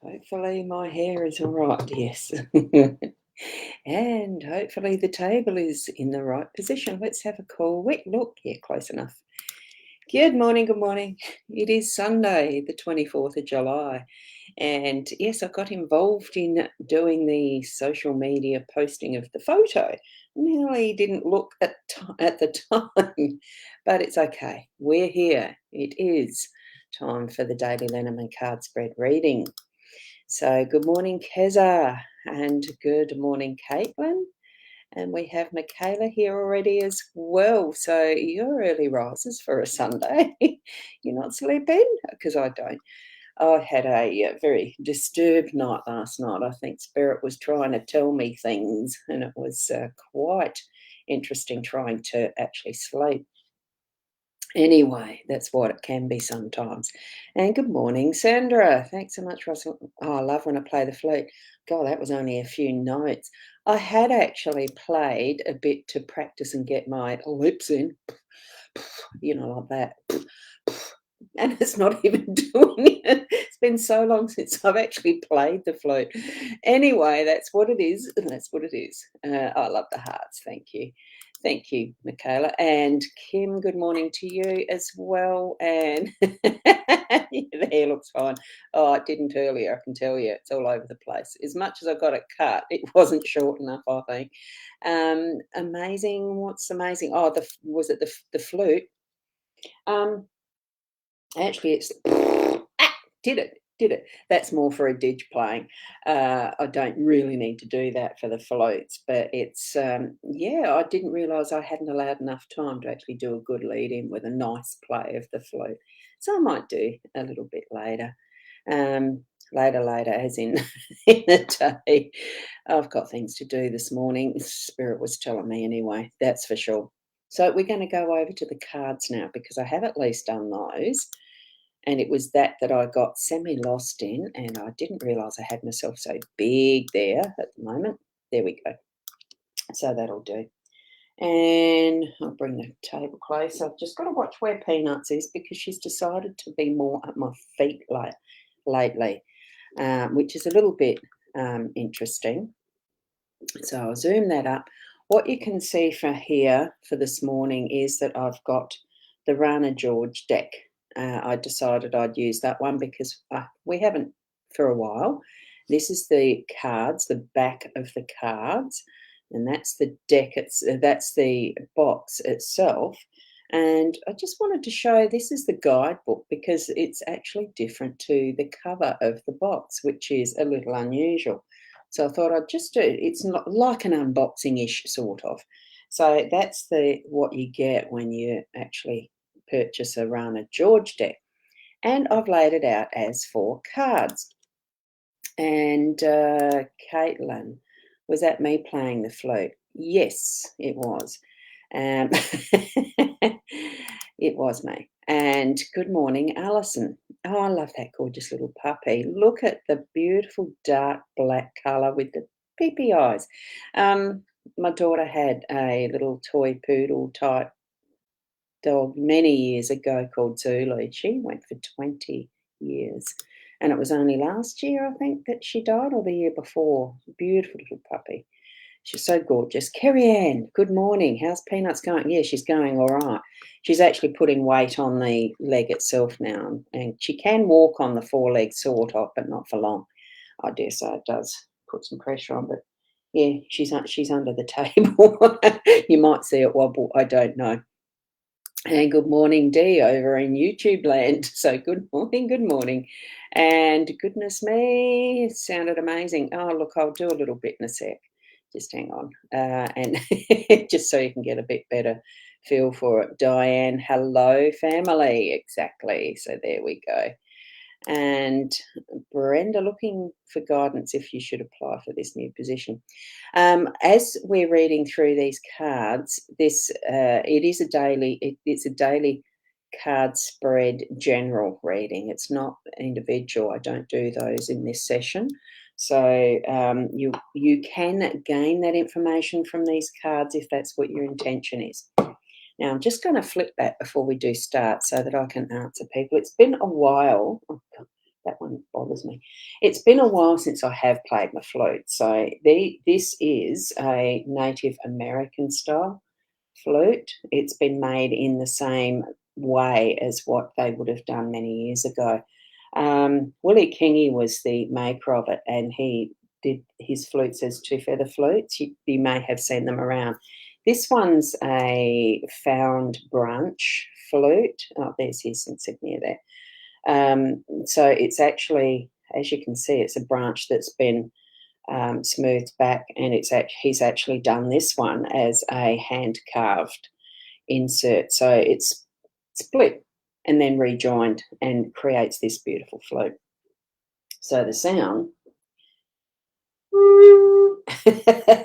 Hopefully my hair is all right, yes. And hopefully the table is in the right position. Let's have a cool wet look. Yeah, close enough. Good morning, good morning. It is Sunday, the 24th of July. And yes, I got involved in doing the social media posting of the photo. Nearly didn't look at the time, but it's okay. We're here. It is time for the Daily Lenormand card spread reading. So good morning, Keza, and good morning, Caitlin. And we have Michaela here already as well. So you're early risers for a Sunday. You're not sleeping? Because I don't. I had a very disturbed night last night. I think Spirit was trying to tell me things, and it was quite interesting trying to actually sleep. Anyway, that's what it can be sometimes. And good morning, Sandra. Thanks so much, Russell. Oh, I love when I play the flute. God, that was only a few notes. I had actually played a bit to practice and get my lips in, like that. And it's not even doing it. It's been so long since I've actually played the flute. Anyway, that's what it is. And that's what it is. I love the hearts. Thank you. Thank you, Michaela. And Kim, good morning to you as well. And the hair looks fine. Oh, it didn't earlier, I can tell you. It's all over the place. As much as I got it cut, it wasn't short enough, I think. Amazing. What's amazing? Oh, was it the flute? Actually, it's did it. That's more for a didge playing. I don't really need to do that for the floats, but it's, yeah, I didn't realise I hadn't allowed enough time to actually do a good lead in with a nice play of the float. So I might do a little bit later. Later, as in in the day. I've got things to do this morning. Spirit was telling me anyway, that's for sure. So we're going to go over to the cards now because I have at least done those. And it was that I got semi-lost in, and I didn't realise I had myself so big there at the moment. There we go. So that'll do. And I'll bring the table close. I've just got to watch where Peanuts is because she's decided to be more at my feet lately, which is a little bit interesting. So I'll zoom that up. What you can see for here for this morning is that I've got the Rana George deck. I decided I'd use that one because we haven't for a while. This is the cards, the back of the cards, and that's the deck. That's the box itself. And I just wanted to show this is the guidebook because it's actually different to the cover of the box, which is a little unusual. So I thought I'd just do it. It's not like an unboxing-ish sort of. So that's what you get when you actually purchase a Rana George deck. And I've laid it out as 4 cards. And Caitlin, was that me playing the flute? Yes, it was. It was me. And good morning, Alison. Oh, I love that gorgeous little puppy. Look at the beautiful dark black colour with the peepee eyes. My daughter had a little toy poodle type dog many years ago called Zulu. She went for 20 years. And it was only last year, I think, that she died, or the year before. Beautiful little puppy. She's so gorgeous. Kerry Ann, good morning. How's Peanuts going? Yeah, she's going all right. She's actually putting weight on the leg itself now, and she can walk on the 4 legs sort of, but not for long. I dare say it does put some pressure on, but yeah, she's under the table. You might see it wobble. I don't know. And good morning, Dee, over in YouTube land. So good morning, good morning. And goodness me, it sounded amazing. Oh, look, I'll do a little bit in a sec. Just hang on. And just so you can get a bit better feel for it. Diane, hello, family. Exactly. So there we go. And Brenda, looking for guidance if you should apply for this new position. As we're reading through these cards, it's a daily card spread general reading. It's not individual. I don't do those in this session. So you can gain that information from these cards if that's what your intention is. Now, I'm just going to flip that before we do start so that I can answer people. It's been a while. Oh, God, that one bothers me. It's been a while since I have played my flute. So this is a Native American style flute. It's been made in the same way as what they would have done many years ago. Willie Kingy was the maker of it, and he did his flutes as two feather flutes. You may have seen them around. This one's a found branch flute. Oh, there's his insignia there. So it's actually, as you can see, it's a branch that's been smoothed back, and he's actually done this one as a hand carved insert. So it's split and then rejoined and creates this beautiful flute. So the sound,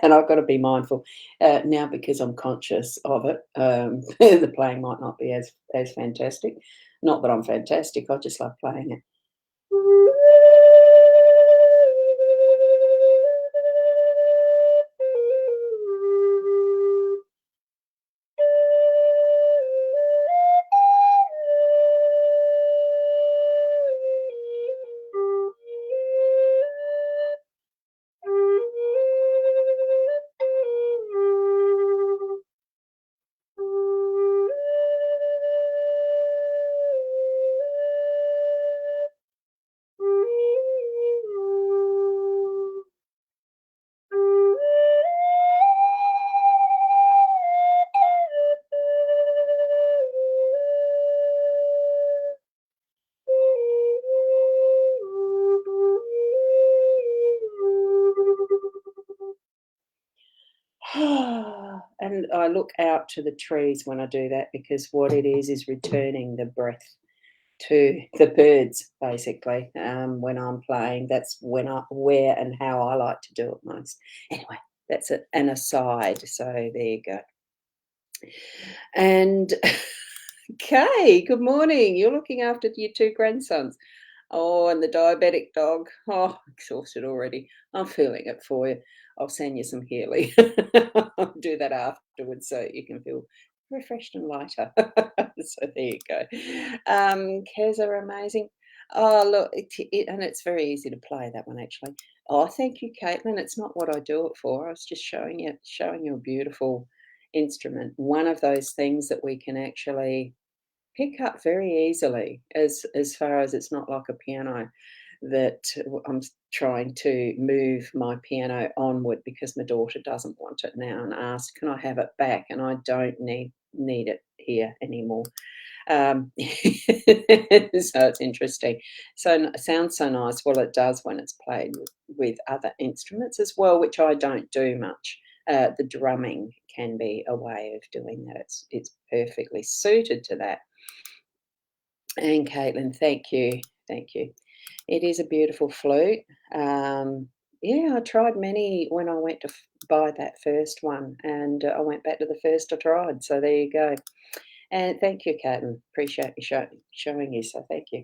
and I've got to be mindful now because I'm conscious of it. The playing might not be as fantastic. Not that I'm fantastic. I just love playing it. And I look out to the trees when I do that, because what it is returning the breath to the birds, basically. When I'm playing, that's where and how I like to do it most. Anyway, that's an aside. So there you go. And Kay, good morning. You're looking after your two grandsons. Oh, and the diabetic dog. Oh, exhausted already. I'm feeling it for you. I'll send you some Healy. I'll do that afterwards so you can feel refreshed and lighter. So there you go. Cares are amazing. Oh, look, and it's very easy to play that one actually. Oh, thank you, Caitlin. It's not what I do it for. I was just showing you a beautiful instrument. One of those things that we can actually pick up very easily, as far as it's not like a piano that trying to move my piano onward because my daughter doesn't want it now and asked, "Can I have it back?" And I don't need it here anymore. So it's interesting. So it sounds so nice. Well, it does when it's played with other instruments as well, which I don't do much. The drumming can be a way of doing that. It's perfectly suited to that. And Caitlin, thank you, thank you. It is a beautiful flute. Yeah, I tried many when I went to buy that first one, and I went back to the first I tried. So there you go. And thank you, Caitlin. Appreciate you showing you. So thank you.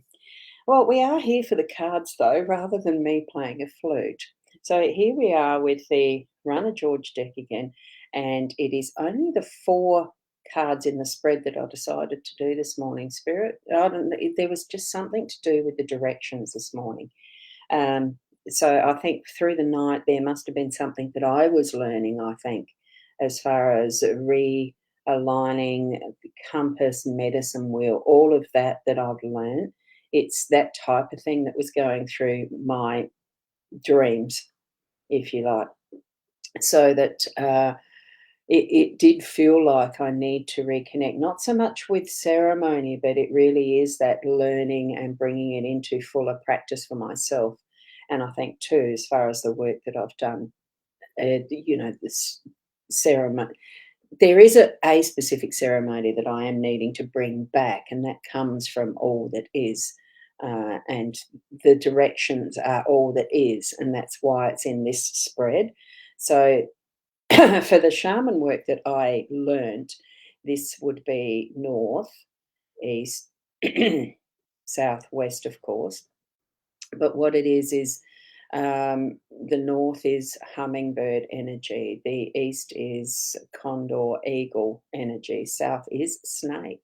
Well, we are here for the cards, though, rather than me playing a flute. So here we are with the Runner George deck again, and it is only the four cards in the spread that I decided to do this morning, Spirit. I don't know, there was just something to do with the directions this morning. Um, so I think through the night there must have been something that I was learning, I think, as far as realigning the compass, medicine wheel, all of that I've learned. It's that type of thing that was going through my dreams, if you like. So that it did feel like I need to reconnect, not so much with ceremony, but it really is that learning and bringing it into fuller practice for myself. And I think too, as far as the work that I've done, this ceremony, there is a specific ceremony that I am needing to bring back, and that comes from all that is. And the directions are all that is, and that's why it's in this spread. So for the shaman work that I learnt, this would be north, east, southwest, of course. But what it is the north is hummingbird energy, the east is condor eagle energy, south is snake.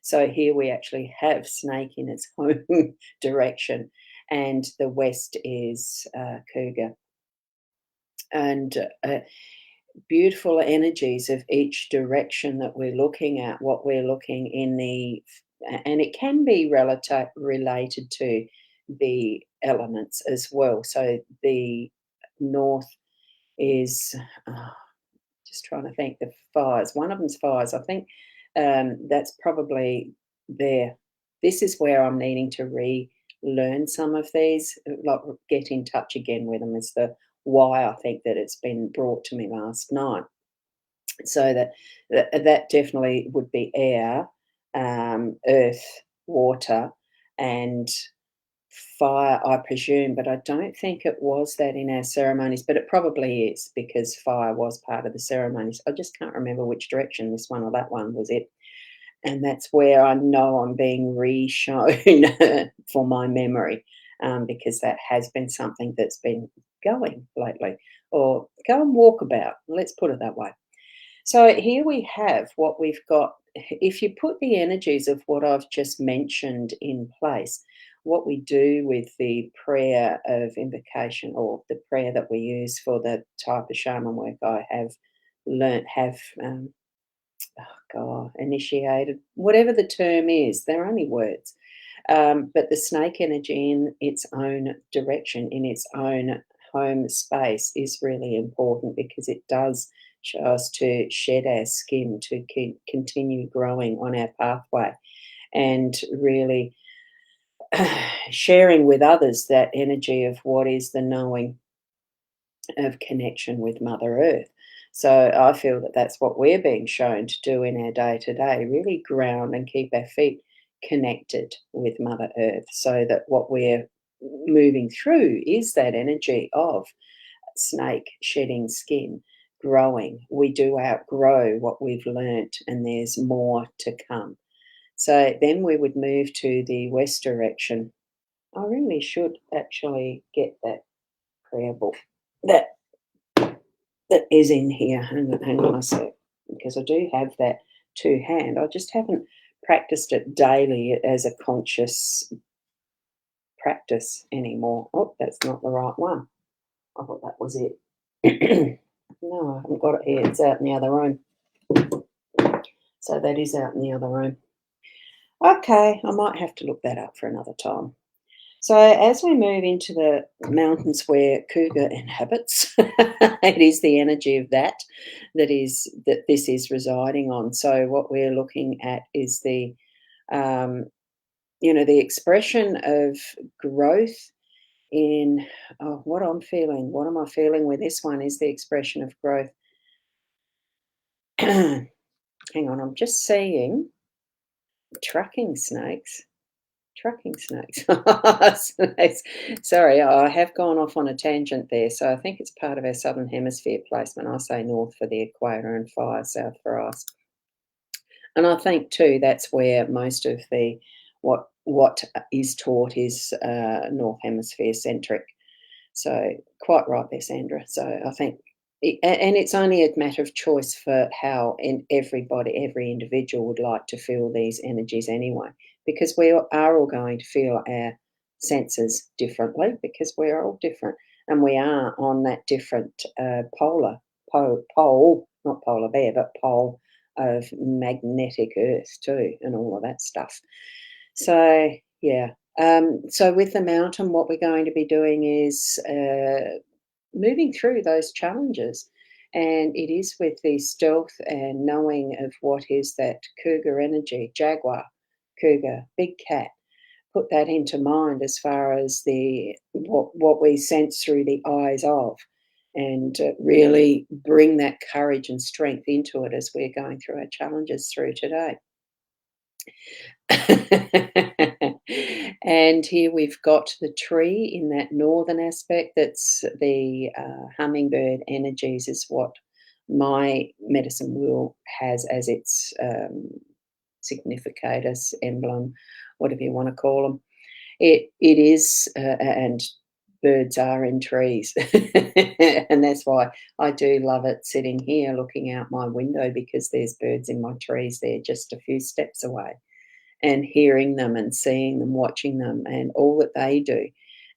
So here we actually have snake in its home direction. and the west is cougar. And beautiful energies of each direction that we're looking at, what we're looking in and it can be related to the elements as well. So the north is, uh, just trying to think, the fires. One of them's fires. I think that's probably there. This is where I'm needing to relearn some of these, like get in touch again with them. Is the why I think that it's been brought to me last night. So that definitely would be air, earth, water, and fire, I presume, but I don't think it was that in our ceremonies, but it probably is because fire was part of the ceremonies. I just can't remember which direction this one or that one was it. And that's where I know I'm being re-shown for my memory, because that has been something that's been going lately. Or go and walk about, let's put it that way. So here we have what we've got. If you put the energies of what I've just mentioned in place, what we do with the prayer of invocation or the prayer that we use for the type of shaman work I have learnt, oh God, initiated, whatever the term is, they're only words. But the snake energy in its own direction, in its own home space, is really important because it does show us to shed our skin, to continue growing on our pathway, and really sharing with others that energy of what is the knowing of connection with Mother Earth. So I feel that that's what we're being shown to do in our day to day, really ground and keep our feet connected with Mother Earth so that what we're moving through is that energy of snake shedding skin, growing. We do outgrow what we've learnt, and there's more to come. So then we would move to the west direction. I really should actually get that prayer book. That is in here. Hang on a sec, because I do have that to hand. I just haven't practiced it daily as a conscious practice anymore. Oh, that's not the right one. I thought that was it. No, I haven't got it here. It's out in the other room. So that is out in the other room. Okay, I might have to look that up for another time. So as we move into the mountains where cougar inhabits, it is the energy of that this is residing on. So what we're looking at is um, the expression of growth in what I'm feeling. What am I feeling with this one? Is the expression of growth. Hang on, I'm just seeing tracking snakes. Tracking snakes. Snakes. Sorry, I have gone off on a tangent there. So I think it's part of our southern hemisphere placement. I say north for the equator and fire south for us. And I think too that's where most of the what is taught is north hemisphere centric. So quite right there, Sandra. So I think, and it's only a matter of choice for how every individual would like to feel these energies anyway, because we are all going to feel our senses differently because we're all different, and we are on that different pole, not polar bear, but pole of magnetic Earth too, and all of that stuff. So yeah, so with the mountain, what we're going to be doing is moving through those challenges. And it is with the stealth and knowing of what is that cougar energy, jaguar, cougar, big cat. Put that into mind as far as what we sense through the eyes of, and really bring that courage and strength into it as we're going through our challenges through today. And here we've got the tree in that northern aspect. That's the hummingbird energies, is what my medicine wheel has as its significatus, emblem, whatever you want to call them. It is, and birds are in trees, and that's why I do love it sitting here looking out my window, because there's birds in my trees there just a few steps away, and hearing them and seeing them, watching them, and all that they do.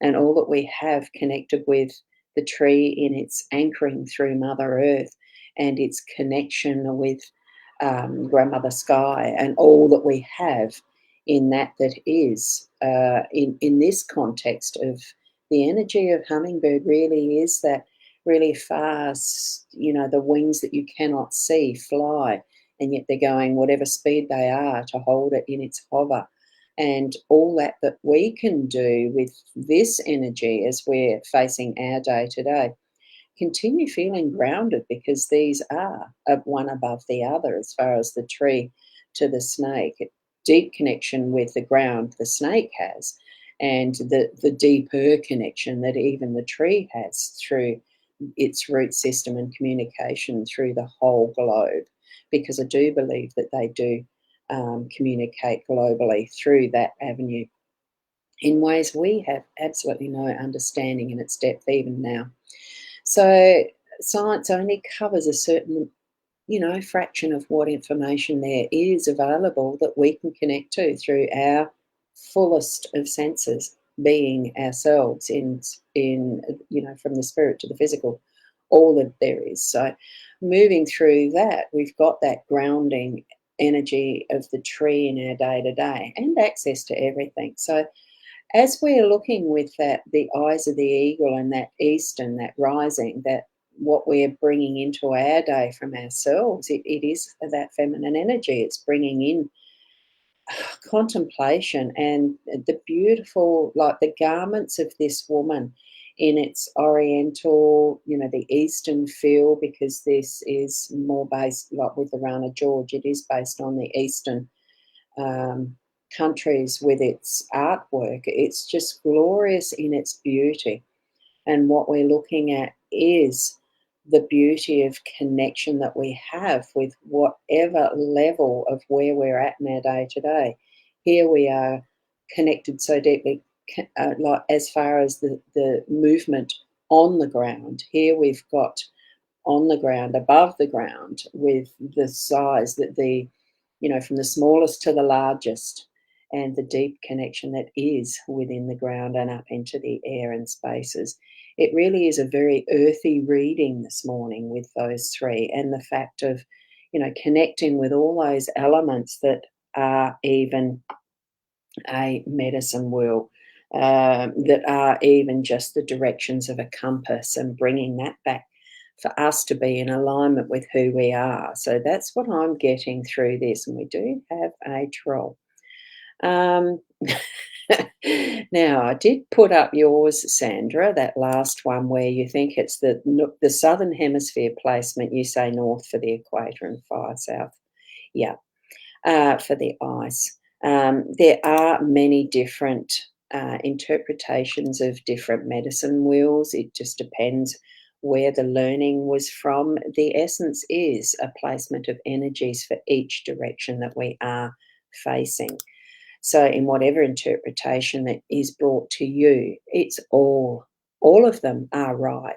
and all that we have connected with the tree in its anchoring through Mother Earth and its connection with Grandmother Sky, and all that we have in that is in this context of the energy of hummingbird really is that really fast, the wings that you cannot see fly, and yet they're going whatever speed they are to hold it in its hover. And all that we can do with this energy as we're facing our day to day, continue feeling grounded, because these are one above the other as far as the tree to the snake. Deep connection with the ground the snake has, and the deeper connection that even the tree has through its root system and communication through the whole globe. Because I do believe that they do communicate globally through that avenue in ways we have absolutely no understanding in its depth even now. So science only covers a certain, fraction of what information there is available that we can connect to through our fullest of senses, being ourselves in from the spirit to the physical, all that there is. So moving through that, we've got that grounding energy of the tree in our day to day and access to everything. So as we're looking with that, the eyes of the eagle and that eastern, that rising, that what we're bringing into our day from ourselves, it is that feminine energy. It's bringing in contemplation and the beautiful, like the garments of this woman in its oriental, the eastern feel, because this is more based, like with the Rana George, it is based on the eastern um, countries with its artwork. It's just glorious in its beauty. And what we're looking at is the beauty of connection that we have with whatever level of where we're at in our day to day. Here we are connected so deeply, like as far as the movement on the ground. Here we've got on the ground, above the ground, with the size that from the smallest to the largest, and the deep connection that is within the ground and up into the air and spaces. It really is a very earthy reading this morning with those three, and the fact of, connecting with all those elements that are even a medicine wheel, that are even just the directions of a compass, and bringing that back for us to be in alignment with who we are. So that's what I'm getting through this. And we do have a troll. Um, now, I did put up yours, Sandra, that last one where you think it's the southern hemisphere placement. You say north for the equator and far south. Yeah, for the ice. There are many different interpretations of different medicine wheels. It just depends where the learning was from. The essence is a placement of energies for each direction that we are facing. So, in whatever interpretation that is brought to you, it's all of them are right.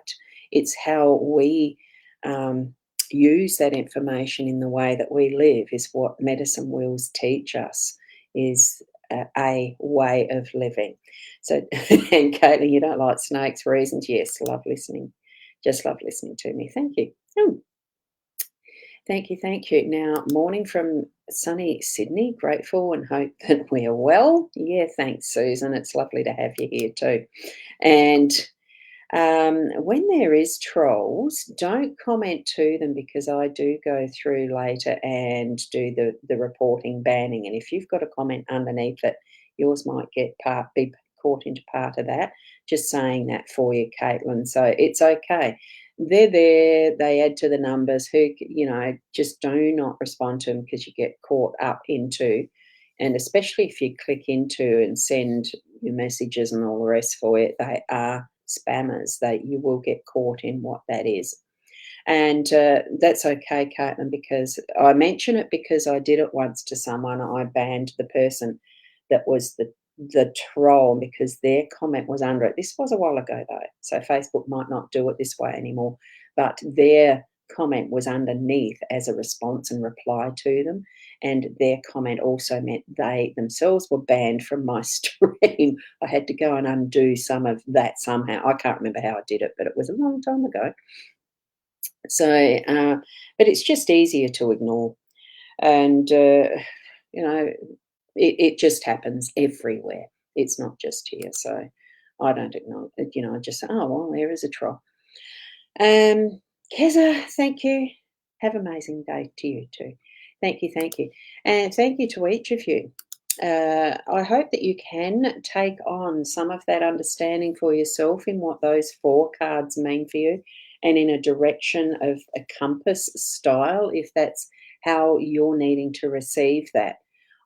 It's how we um, use that information in the way that we live is what medicine wheels teach us, is a way of living. So, and Caitlin, you don't like snakes for reasons? Yes, love listening. Just love listening to me. Thank you. Thank you, thank you. Now, morning from sunny Sydney. Grateful and hope that we are well. Yeah, thanks, Susan. It's lovely to have you here too. And when there is trolls, don't comment to them, because I do go through later and do the reporting banning. And if you've got a comment underneath it, yours might be caught into part of that. Just saying that for you, Caitlin. So it's okay. They're there. They add to the numbers. Just do not respond to them, because you get caught up into, and especially if you click into and send your messages and all the rest for it, they are spammers. That you will get caught in what that is. And that's okay, Caitlin, because I mention it because I did it once to someone. I banned the person that was the troll, because their comment was under it. This was a while ago though, so Facebook might not do it this way anymore. But their comment was underneath as a response and reply to them, and their comment also meant they themselves were banned from my stream. I had to go and undo some of that somehow. I can't remember how I did it, but it was a long time ago. So, but it's just easier to ignore, and you know, it just happens everywhere. It's not just here. So I don't acknowledge it. I just say, oh well, there is a trough. Keza, thank you. Have an amazing day to you too. Thank you, and thank you to each of you. I hope that you can take on some of that understanding for yourself in what those 4 cards mean for you, and in a direction of a compass style, if that's how you're needing to receive that.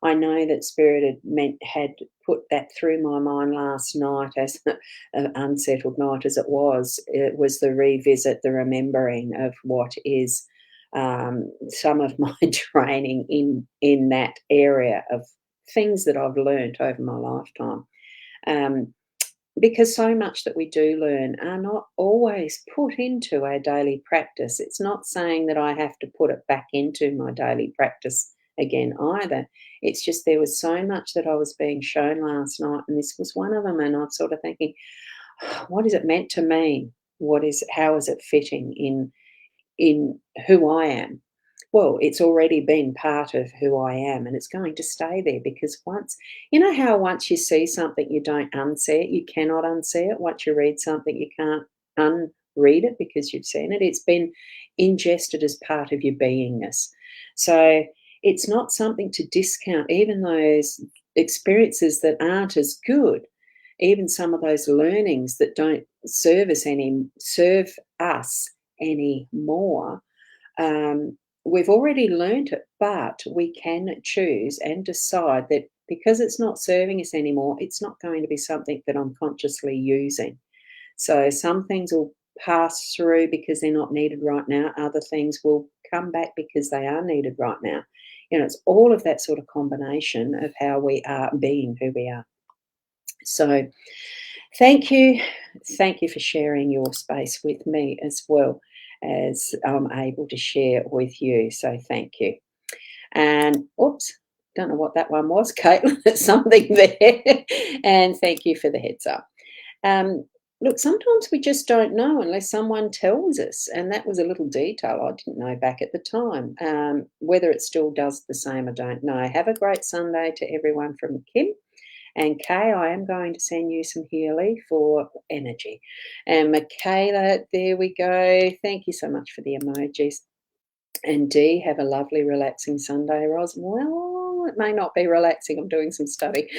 I know that Spirit had put that through my mind last night, as an unsettled night as it was. It was the revisit, the remembering of what is some of my training in that area of things that I've learned over my lifetime. Um, because so much that we do learn are not always put into our daily practice. It's not saying that I have to put it back into my daily practice again either. It's just there was so much that I was being shown last night, and this was one of them. And I'm sort of thinking, what is it meant to mean? How is it fitting in who I am? Well, it's already been part of who I am, and it's going to stay there, because once you see something, you don't unsee it. You cannot unsee it. Once you read something, you can't unread it because you've seen it. It's been ingested as part of your beingness. So it's not something to discount, even those experiences that aren't as good, even some of those learnings that don't serve us anymore. We've already learned it, but we can choose and decide that because it's not serving us anymore, it's not going to be something that I'm consciously using. So some things will pass through because they're not needed right now. Other things will come back because they are needed right now. It's all of that sort of combination of how we are being who we are. So thank you. Thank you for sharing your space with me as well as I'm able to share with you. So thank you. And oops, don't know what that one was, Caitlin. There's something there. And thank you for the heads up. Look, sometimes we just don't know unless someone tells us. And that was a little detail I didn't know back at the time. Whether it still does the same, I don't know. Have a great Sunday to everyone from Kim. And Kay, I am going to send you some Healy for energy. And Michaela, there we go. Thank you so much for the emojis. And Dee, have a lovely, relaxing Sunday, Ros. Well, it may not be relaxing. I'm doing some study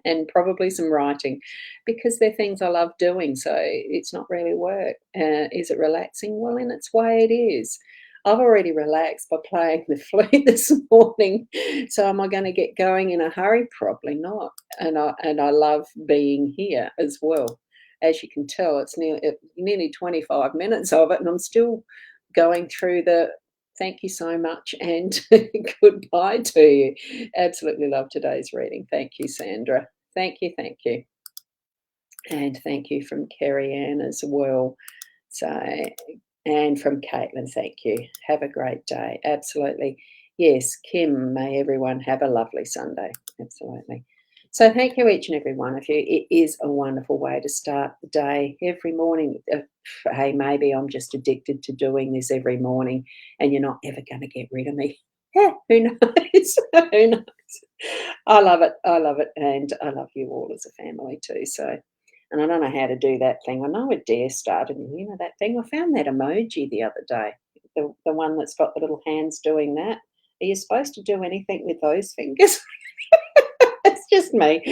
and probably some writing because they're things I love doing. So it's not really work. Is it relaxing? Well, in its way, it is. I've already relaxed by playing the flute this morning. So am I going to get going in a hurry? Probably not. And I love being here as well. As you can tell, it's nearly 25 minutes of it, and I'm still going through the thank you so much and goodbye to you. Absolutely love today's reading. Thank you, Sandra. Thank you. And thank you from Kerry Ann as well. So, and from Caitlin, thank you. Have a great day. Absolutely. Yes, Kim, may everyone have a lovely Sunday. Absolutely. So thank you, each and every one of you. It is a wonderful way to start the day every morning. Hey, maybe I'm just addicted to doing this every morning and you're not ever going to get rid of me. Yeah, who knows? Who knows? I love it. And I love you all as a family too. So, and I don't know how to do that thing. I know Adair started, that thing. I found that emoji the other day, the one that's got the little hands doing that. Are you supposed to do anything with those fingers? It's just me.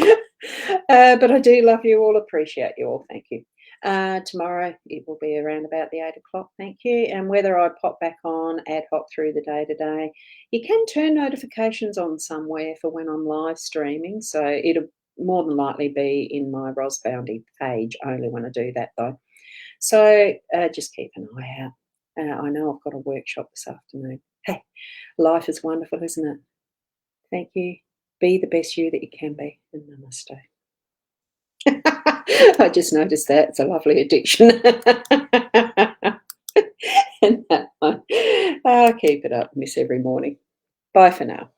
But I do love you all, appreciate you all. Thank you. Tomorrow it will be around about the 8 o'clock. Thank you. And whether I pop back on ad hoc through the day today, you can turn notifications on somewhere for when I'm live streaming. So it'll more than likely be in my Ros Boundy page only when I do that though. So just keep an eye out. I know I've got a workshop this afternoon. Hey, life is wonderful, isn't it? Thank you. Be the best you that you can be. And namaste. I just noticed that. It's a lovely addiction. And that one. Ah, keep it up, miss every morning. Bye for now.